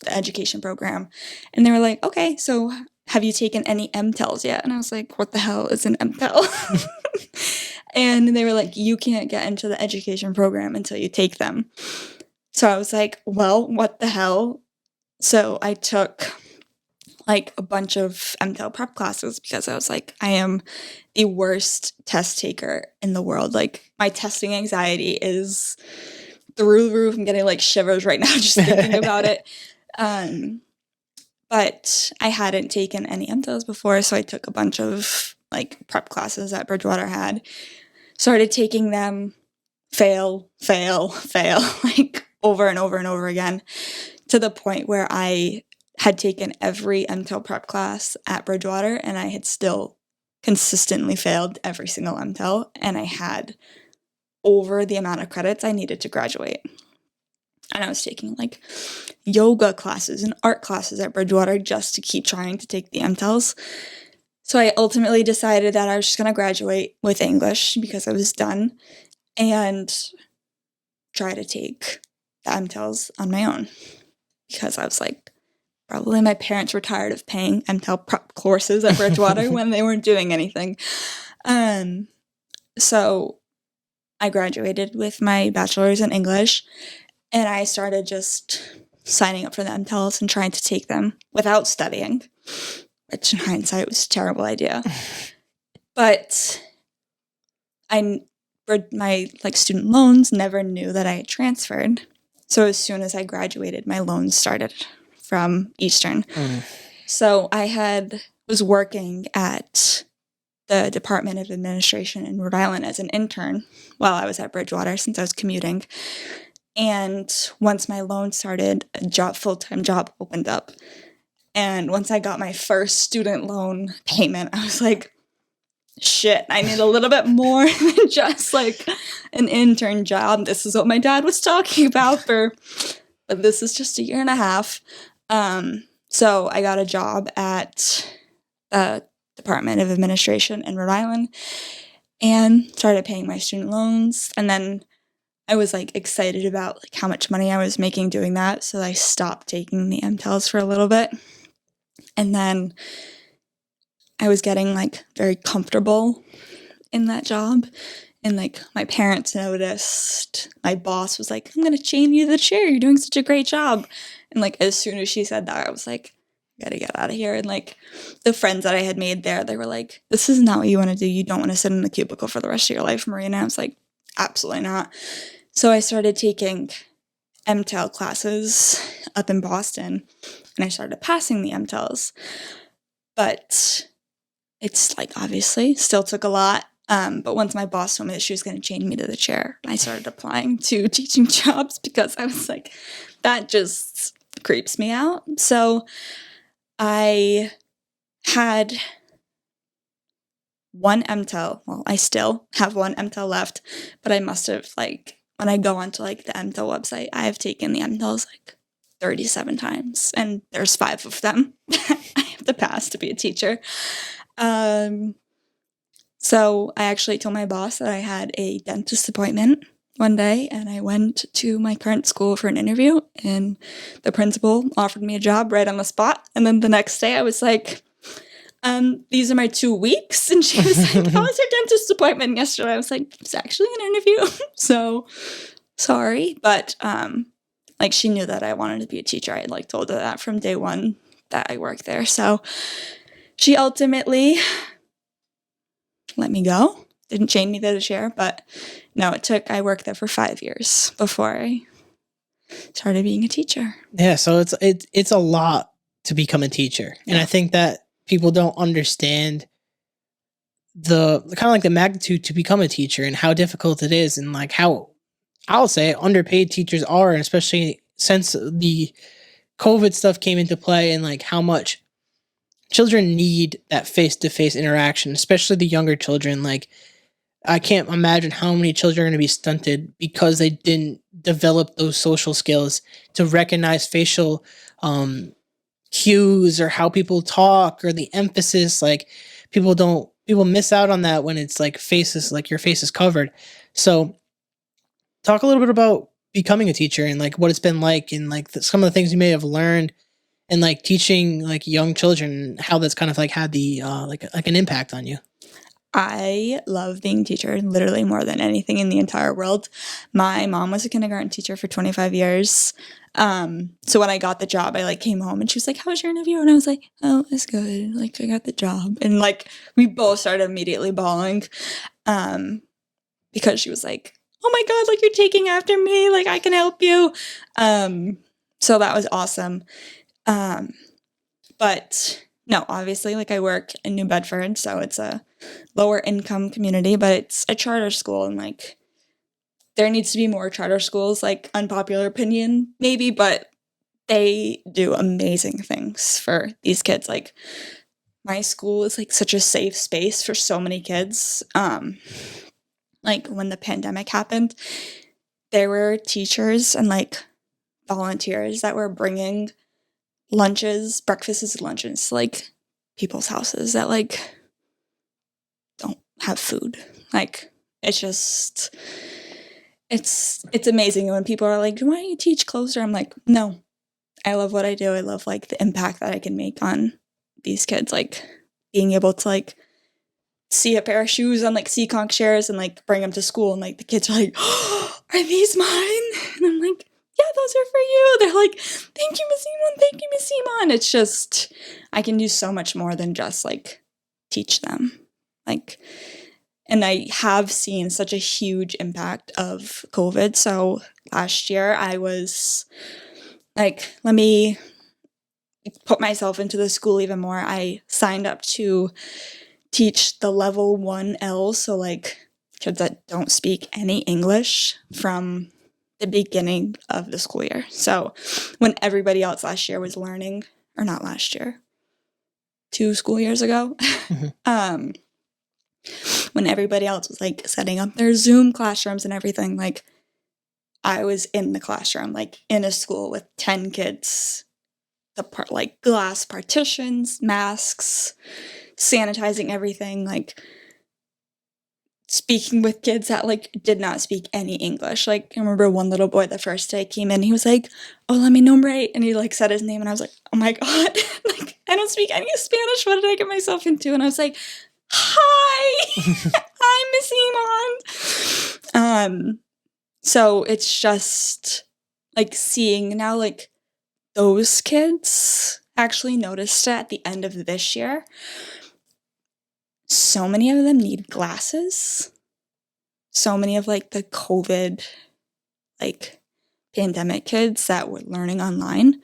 the education program? And they were like, okay, so have you taken any MTELs yet? And I was like, what the hell is an MTEL? And they were like, you can't get into the education program until you take them. So I was like, well, what the hell? So I took like a bunch of MTEL prep classes because I was like, I am the worst test taker in the world. Like, my testing anxiety is through the roof. I'm getting like shivers right now just thinking about it. But I hadn't taken any MTELs before, so I took a bunch of like prep classes that Bridgewater had. Started taking them, fail, like over and over and over again, to the point where I had taken every MTEL prep class at Bridgewater, and I had still consistently failed every single MTEL, and I had over the amount of credits I needed to graduate. And I was taking like yoga classes and art classes at Bridgewater just to keep trying to take the MTELs. So I ultimately decided that I was just going to graduate with English because I was done and try to take the MTELs on my own, because I was like, probably my parents were tired of paying MTEL prep courses at Bridgewater when they weren't doing anything. So I graduated with my bachelor's in English, and I started just signing up for the MTELs and trying to take them without studying, which in hindsight was a terrible idea. But my student loans never knew that I had transferred. So as soon as I graduated, my loans started from Eastern. So I was working at the Department of Administration in Rhode Island as an intern while I was at Bridgewater, since I was commuting. And once my loan started, a full-time job opened up. And once I got my first student loan payment, I was like, shit, I need a little bit more than just like an intern job. This is what my dad was talking about but this is just a year and a half. So I got a job at the Department of Administration in Rhode Island and started paying my student loans. And then I was like excited about like how much money I was making doing that. So I stopped taking the MTELs for a little bit. And then I was getting like very comfortable in that job. And like my parents noticed. My boss was like, I'm going to chain you to the chair. You're doing such a great job. And like as soon as she said that, I was like, I gotta get out of here. And like the friends that I had made there, they were like, this is not what you want to do. You don't want to sit in the cubicle for the rest of your life, Marinna. I was like, absolutely not. So I started taking MTEL classes up in Boston, and I started passing the MTELs. But it's like obviously still took a lot. But once my boss told me that she was going to chain me to the chair, I started applying to teaching jobs because I was like, that just creeps me out. So I had one MTEL. Well, I still have one MTEL left, but I must have like, when I go onto like the MTEL website, I have taken the MTELs like 37 times, and there's 5 of them I have to pass to be a teacher. So I actually told my boss that I had a dentist appointment one day, and I went to my current school for an interview, and the principal offered me a job right on the spot. And then the next day I was like, these are my 2 weeks. And she was like, how was your dentist appointment yesterday? I was like, it's actually an interview. So sorry. But like she knew that I wanted to be a teacher. I had like told her that from day one that I worked there. So she ultimately let me go. Didn't chain me to the chair, but no, I worked there for 5 years before I started being a teacher. Yeah, so it's a lot to become a teacher. And I think that people don't understand the kind of like the magnitude to become a teacher and how difficult it is, and like how, I'll say, underpaid teachers are, and especially since the COVID stuff came into play, and like how much children need that face-to-face interaction, especially the younger children. Like, I can't imagine how many children are going to be stunted because they didn't develop those social skills to recognize facial cues or how people talk or the emphasis. Like people miss out on that when it's like faces, like your face is covered. So talk a little bit about becoming a teacher and like what it's been like and like some of the things you may have learned and like teaching like young children, how that's kind of like had the like an impact on you. I love being a teacher literally more than anything in the entire world. My mom was a kindergarten teacher for 25 years. So when I got the job, I like came home and she was like, "How was your interview?" And I was like, "Oh, it's good. Like I got the job." And like we both started immediately bawling. Because she was like, "Oh my God, like you're taking after me, like I can help you." So that was awesome. But no, obviously, like I work in New Bedford, so it's a lower income community, but it's a charter school, and like there needs to be more charter schools, like unpopular opinion, maybe, but they do amazing things for these kids. Like my school is like such a safe space for so many kids. Like when the pandemic happened, there were teachers and like volunteers that were bringing breakfasts and lunches to like people's houses that like don't have food. Like it's just it's amazing when people are like, "Why don't you teach closer?" I'm like, no, I love what I do. I love like the impact that I can make on these kids, like being able to like see a pair of shoes on like Seekonk shares and like bring them to school, and like the kids are like, "Oh, are these mine?" And I'm like, "Yeah, those are for you." They're like, "Thank you, Miss Emond. Thank you, Miss Emond." It's just, I can do so much more than just like teach them. Like, and I have seen such a huge impact of COVID. So last year I was like, let me put myself into the school even more. I signed up to teach the level 1L, so like kids that don't speak any English from the beginning of the school year. So when everybody else last year was learning, or not last year, 2 school years ago, when everybody else was like setting up their Zoom classrooms and everything, like I was in the classroom, like in a school with 10 kids, like glass partitions, masks, sanitizing everything, like speaking with kids that like did not speak any English. Like I remember one little boy the first day came in, he was like, "Hola, mi nombre," and he like said his name, and I was like, "Oh my God, like I don't speak any Spanish. What did I get myself into?" And I was like, "Hi, I'm Miss Emond." So it's just like seeing now, like those kids actually noticed it at the end of this year. So many of them need glasses. So many of like the COVID, like pandemic kids that were learning online,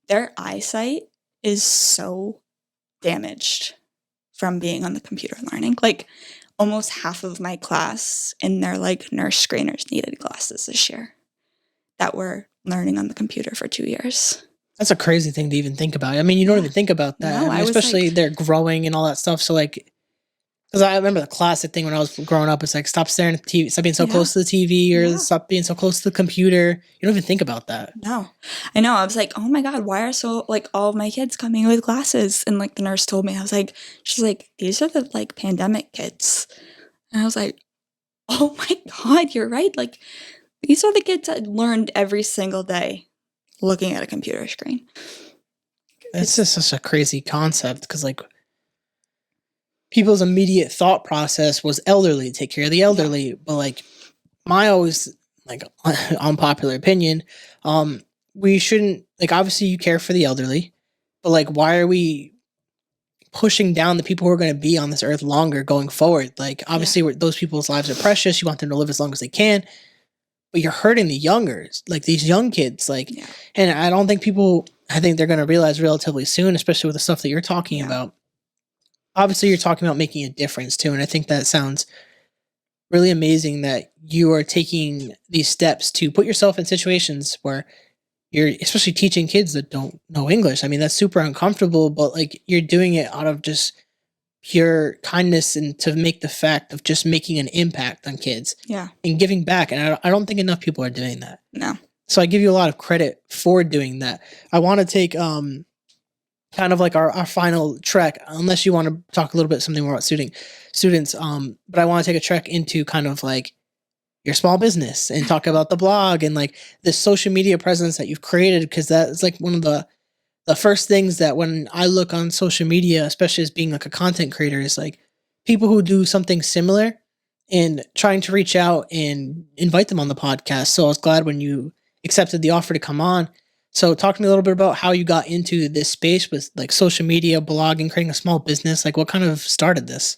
their eyesight is so damaged from being on the computer learning. Like almost half of my class in their like nurse screeners needed glasses this year that were learning on the computer for 2 years. That's a crazy thing to even think about. I mean, you don't even think about that. No, I mean, especially like, they're growing and all that stuff. So like, because I remember the classic thing when I was growing up, it's like, stop staring at the TV, stop being so close to the TV, or stop being so close to the computer. You don't even think about that. No, I know. I was like, "Oh my God, why are so like all of my kids coming with glasses?" And like the nurse told me, she's like, "These are the like pandemic kids." And I was like, "Oh my God, you're right. Like these are the kids that learned every single day looking at a computer screen." It's just such a crazy concept because like people's immediate thought process was elderly, take care of the elderly. But like my always like unpopular opinion, we shouldn't, like, obviously you care for the elderly, but like why are we pushing down the people who are going to be on this earth longer going forward? Like obviously those people's lives are precious. You want them to live as long as they can, but you're hurting the youngers, like these young kids. Like, and I think they're going to realize relatively soon, especially with the stuff that you're talking about. Obviously you're talking about making a difference too. And I think that sounds really amazing that you are taking these steps to put yourself in situations where you're especially teaching kids that don't know English. I mean, that's super uncomfortable, but like you're doing it out of just pure kindness and to make the fact of just making an impact on kids and giving back. And I don't think enough people are doing that. No. So I give you a lot of credit for doing that. I want to take kind of like our final trek, unless you want to talk a little bit something more about students. But I want to take a trek into kind of like your small business and talk about the blog and like the social media presence that you've created, because that's like one of the first things that when I look on social media, especially as being like a content creator, is like people who do something similar and trying to reach out and invite them on the podcast. So I was glad when you accepted the offer to come on. So talk to me a little bit about how you got into this space with like social media, blogging, creating a small business. Like what kind of started this?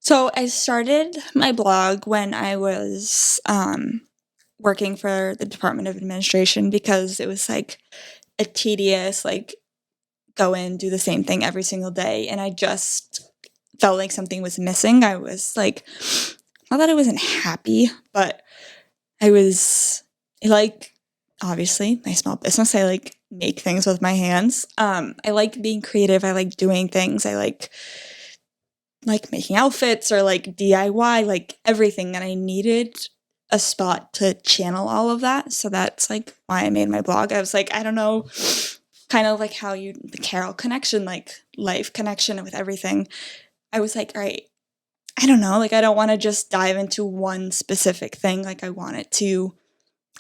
So I started my blog when I was working for the Department of Administration, because it was like a tedious, like go in, do the same thing every single day. And I just felt like something was missing. I was like, not that I wasn't happy, but I was like, obviously, my small business, I like make things with my hands. I like being creative. I like doing things. I like making outfits or like DIY, like everything. And I needed a spot to channel all of that. So that's like why I made my blog. I was like, I don't know, kind of like how the Carroll connection, like life connection with everything. I was like, all right, I don't know, like I don't want to just dive into one specific thing. Like I want it to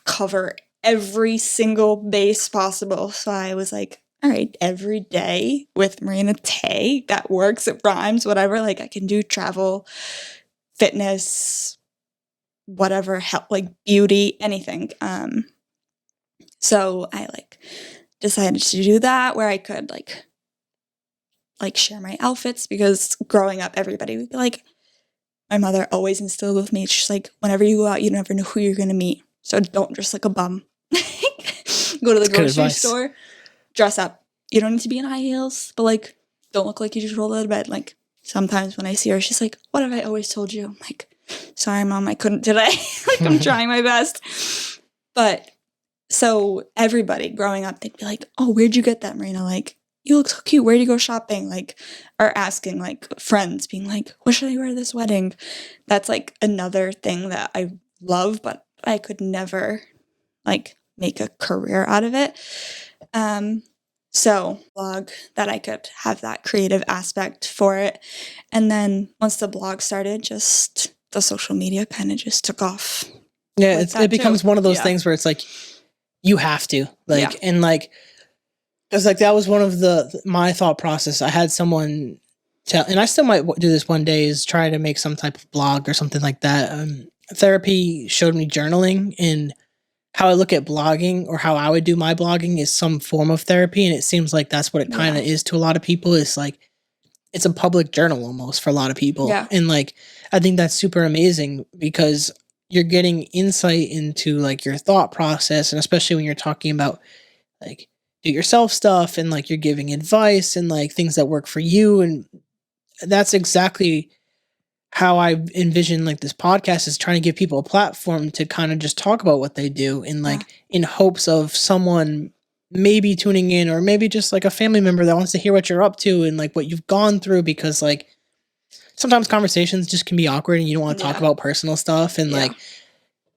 cover every single base possible. So I was like, all right, every day with Marinna Tay, that works, it rhymes, whatever. Like I can do travel, fitness, whatever, help, like beauty, anything. So I like decided to do that, where I could like share my outfits, because growing up, everybody would be like, my mother always instilled with me, she's like, whenever you go out, you never know who you're gonna meet. So don't dress like a bum. Go to the grocery store, dress up. You don't need to be in high heels, but like, don't look like you just rolled out of bed. Like sometimes when I see her, she's like, what have I always told you? I'm like, sorry, Mom, I couldn't today. Like I'm trying my best. But so everybody growing up, they'd be like, oh, where'd you get that, Marinna? Like, you look so cute. Where'd you go shopping? Like, or asking like friends, being like, what should I wear to this wedding? That's like another thing that I love, but I could never like make a career out of it. So blog, that I could have that creative aspect for it. And then once the blog started, just the social media kind of just took off. Yeah, it becomes one of those things where it's like, you have to like, and like, because like that was one of my thought process. I had someone tell, and I still might do this one day, is try to make some type of blog or something like that. Therapy showed me journaling, and how I look at blogging, or how I would do my blogging, is some form of therapy. And it seems like that's what it kind of is to a lot of people. It's like, it's a public journal almost for a lot of people. Yeah. And like, I think that's super amazing, because you're getting insight into like your thought process. And especially when you're talking about like do it yourself stuff, and like you're giving advice and like things that work for you. And that's exactly how I envision like this podcast, is trying to give people a platform to kind of just talk about what they do, and like in hopes of someone maybe tuning in, or maybe just like a family member that wants to hear what you're up to and like what you've gone through, because like sometimes conversations just can be awkward and you don't want to talk about personal stuff, and like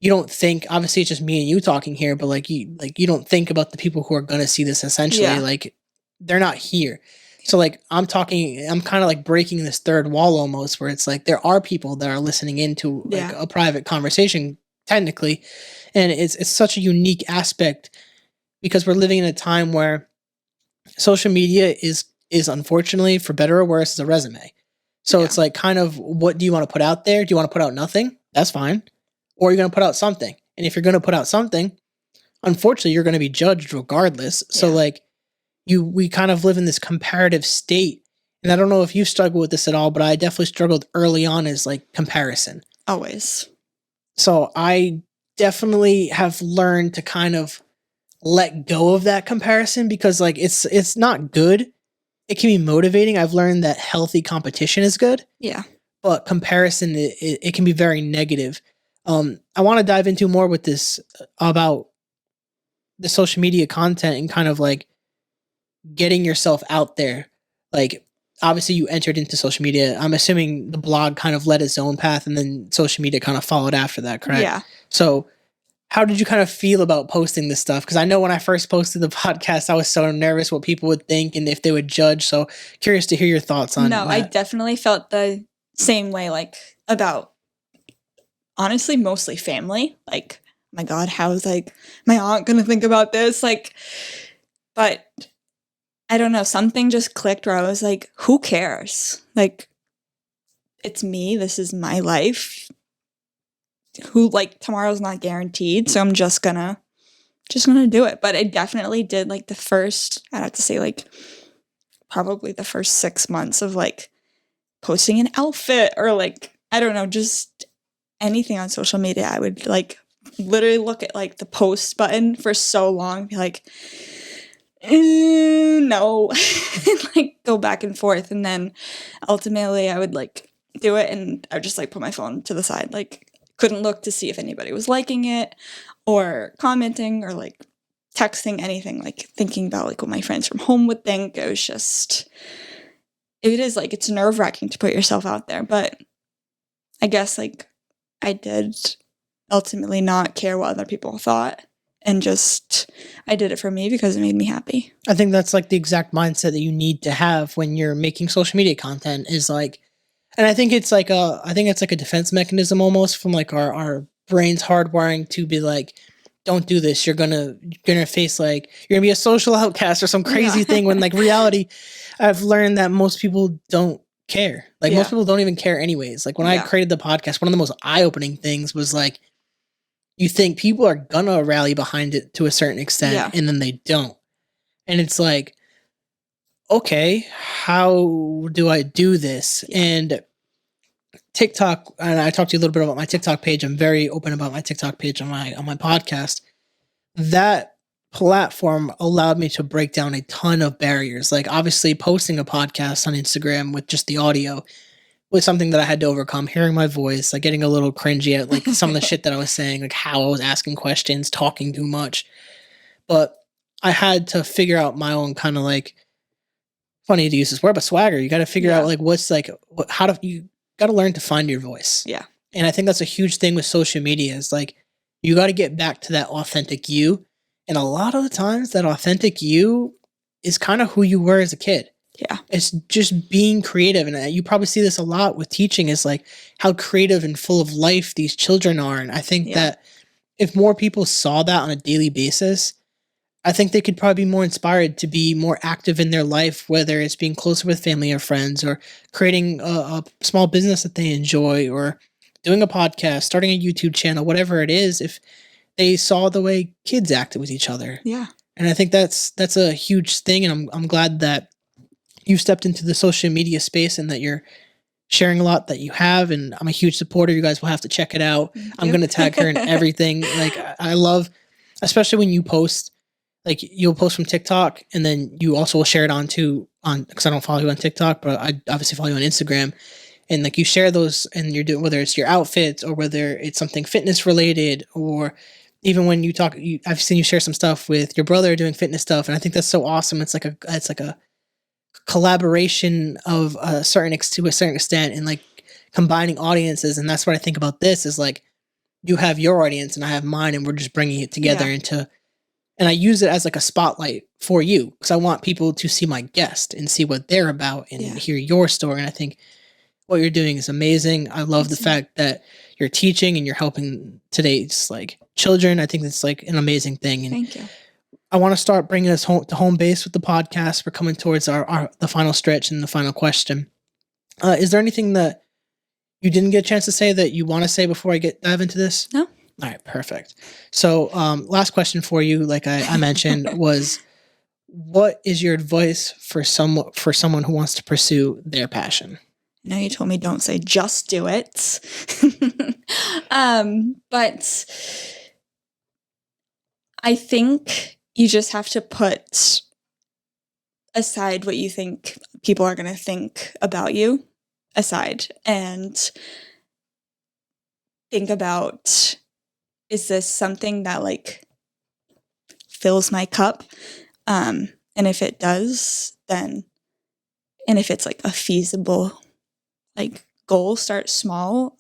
you don't think, obviously it's just me and you talking here, but like you don't think about the people who are going to see this essentially. Like they're not here. So like I'm kind of like breaking this third wall almost, where it's like there are people that are listening into like a private conversation technically. And it's such a unique aspect, because we're living in a time where social media is unfortunately, for better or worse, is a resume. So it's like, kind of, what do you want to put out there? Do you want to put out nothing? That's fine. Or you're going to put out something. And if you're going to put out something, unfortunately, you're going to be judged regardless. So like we kind of live in this comparative state. And I don't know if you struggle with this at all, but I definitely struggled early on, is like comparison. Always. So I definitely have learned to kind of let go of that comparison, because like it's not good. It can be motivating. I've learned that healthy competition is good. Yeah. But comparison, it can be very negative. I want to dive into more with this about the social media content and kind of like getting yourself out there. Like, obviously you entered into social media. I'm assuming the blog kind of led its own path, and then social media kind of followed after that, correct? Yeah. So how did you kind of feel about posting this stuff? Because I know when I first posted the podcast, I was so nervous what people would think and if they would judge. So curious to hear your thoughts on No, that. I definitely felt the same way, like, about, honestly, mostly family. Like, my God, how's, like, my aunt gonna think about this? Like, but I don't know, something just clicked where I was like, who cares? Like, it's me, this is my life. Who, like, tomorrow's not guaranteed, so I'm just gonna do it. But I definitely did, like, I'd have to say, like, probably the first 6 months of, like, posting an outfit or, like, I don't know, just anything on social media. I would, like, literally look at, like, the post button for so long, be like, no, and, like, go back and forth. And then ultimately I would, like, do it, and I would just, like, put my phone to the side, like, couldn't look to see if anybody was liking it or commenting or, like, texting, anything, like, thinking about, like, what my friends from home would think. It is, like, it's nerve-wracking to put yourself out there, but I guess, like, I did ultimately not care what other people thought, and just, I did it for me because it made me happy. I think that's like the exact mindset that you need to have when you're making social media content is like, and I think it's like a defense mechanism almost from like our brain's hardwiring to be like, don't do this. You're gonna face like you're gonna be a social outcast or some crazy Yeah. thing when like reality, I've learned that most people don't care. Like most people don't even care anyways. Like when I created the podcast, one of the most eye-opening things was like, you think people are gonna rally behind it to a certain extent and then they don't. And it's like, okay, how do I do this? And TikTok, and I talked to you a little bit about my TikTok page. I'm very open about my TikTok page on my podcast. That platform allowed me to break down a ton of barriers. Like obviously posting a podcast on Instagram with just the audio was something that I had to overcome. Hearing my voice, like getting a little cringy at like some of the shit that I was saying, like how I was asking questions, talking too much. But I had to figure out my own kind of like, funny to use this word, but swagger. You got to figure out like what's like, you got to learn to find your voice. Yeah. And I think that's a huge thing with social media is like, you got to get back to that authentic you. And a lot of the times that authentic you is kind of who you were as a kid. Yeah. It's just being creative. And you probably see this a lot with teaching is like how creative and full of life these children are. And I think that if more people saw that on a daily basis, I think they could probably be more inspired to be more active in their life, whether it's being closer with family or friends or creating a small business that they enjoy or doing a podcast, starting a YouTube channel, whatever it is, if they saw the way kids acted with each other. Yeah. And I think that's a huge thing. And I'm glad that you've stepped into the social media space and that you're sharing a lot that you have. And I'm a huge supporter. You guys will have to check it out. I'm going to tag her in everything. Like I love, especially when you post, like you'll post from TikTok and then you also will share it on because I don't follow you on TikTok, but I obviously follow you on Instagram. And like you share those and you're doing, whether it's your outfits or whether it's something fitness related, or even when you talk, I've seen you share some stuff with your brother doing fitness stuff. And I think that's so awesome. It's like a collaboration of to a certain extent and like combining audiences. And that's what I think about this is like, you have your audience and I have mine and we're just bringing it together and I use it as like a spotlight for you because I want people to see my guest and see what they're about and hear your story. And I think what you're doing is amazing. I love the fact that you're teaching and you're helping today's like children. I think that's like an amazing thing. And thank you. I want to start bringing us home to home base with the podcast. We're coming towards the final stretch and the final question. Is there anything that you didn't get a chance to say that you want to say before I dive into this? No. All right, perfect. So last question for you, like I mentioned, was what is your advice for someone who wants to pursue their passion? I know you told me don't say just do it. But I think you just have to put aside what you think people are going to think about you aside and think about, is this something that like fills my cup? And if it does, then, and if it's like a feasible like goal, start small.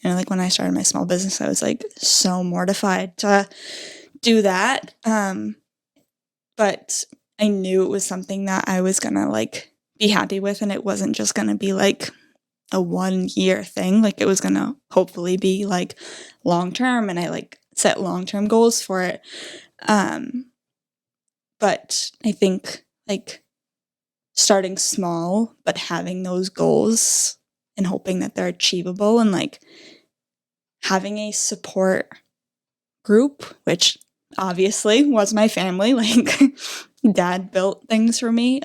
And like when I started my small business, I was like so mortified to do that. But I knew it was something that I was gonna like be happy with, and it wasn't just gonna be like a 1-year thing. Like it was gonna hopefully be like long term, and I like set long term goals for it. But I think like starting small, but having those goals and hoping that they're achievable, and like having a support group, which obviously was my family. Like dad built things for me.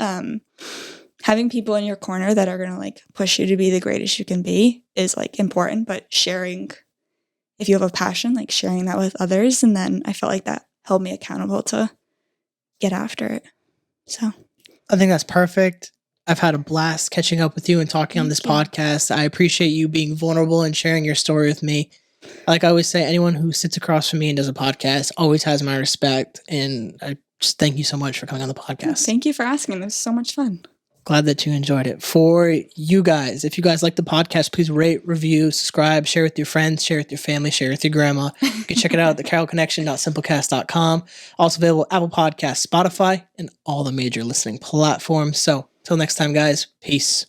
Having people in your corner that are going to like push you to be the greatest you can be is like important, but sharing, if you have a passion, like sharing that with others. And then I felt like that held me accountable to get after it. So I think that's perfect. I've had a blast catching up with you and talking on this podcast. I appreciate you being vulnerable and sharing your story with me. Like I always say, anyone who sits across from me and does a podcast always has my respect. And I just thank you so much for coming on the podcast. Thank you for asking. This was so much fun. Glad that you enjoyed it. For you guys, if you guys like the podcast, please rate, review, subscribe, share with your friends, share with your family, share with your grandma. You can check it out at thecarrollconnection.simplecast.com. Also available Apple Podcasts, Spotify, and all the major listening platforms. So, till next time, guys, peace.